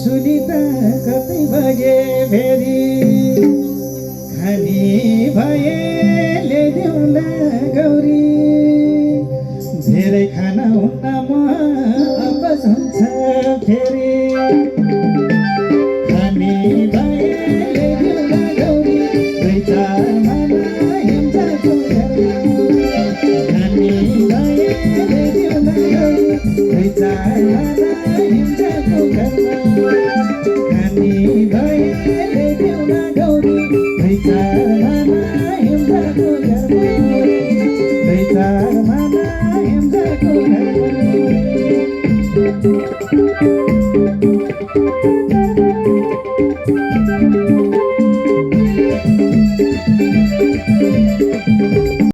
सुनिता कतै भए फेरि खानी भए ल्याइदेऊला गौरी धेरै खाना हुन्न म अपस हुन्छ फेरि खानी भए ल्याइदेऊला गौरी दुई चार माना हिउँदको घरमा खानी भए ल्याइदेऊला गौरी दुई चार माना हिउँदको घरमा खानी भए ल्याइदेऊला गौरी दुई चार माना हिउँदको घरमा दुई चार माना हिउँदको घरमा